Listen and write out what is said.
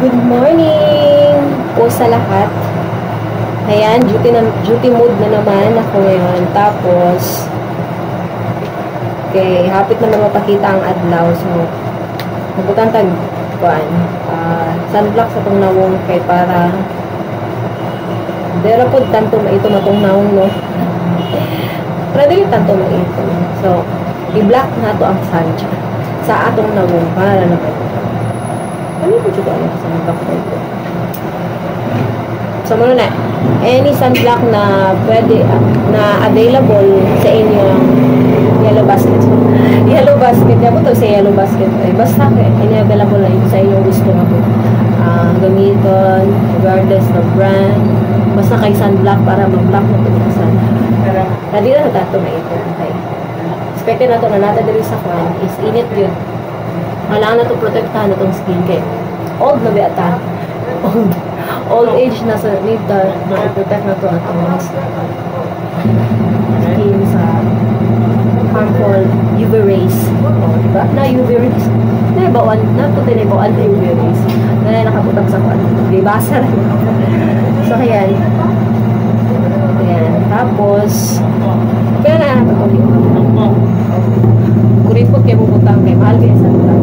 Good morning po sa lahat. Ayan, duty mode na naman ako ngayon. Tapos, okay, hapit naman mapakita ang adlaw. So, nabutang tagpuan. Sunblock sa itong nawong kay para dera po tanto maito matong nawong, no? Para dili tanto maito. So, i-block na to ang sun sa atong nawong para na ba ito. Ano po siya ang sunblock na ito? So, muna na, any sunblock na pwede, na available sa inyong yellow basket. So, yellow basket, yan po ito sa yellow basket. Basta, any available na ito sa inyong gusto nga po. Gamiton, regardless of brand. Basta kay sunblock para mag-block na ito ng sun. Pwede na ito na ito. Okay. Expected na ito na natin dito sa kwan is init yun. Kailangan na ito protektahan na itong skin kay old na biata. Old age na sa need na protect na ito atong skin sa harmful UV rays. Diba? Na UV rays. Na bawal na ito din bawal na UV rays. Na nakaputang sa kwan. Libasa rin. So ayan. Ayan. Tapos kaya na ito kuripot kayo puputang kay mahal kaya sa ito.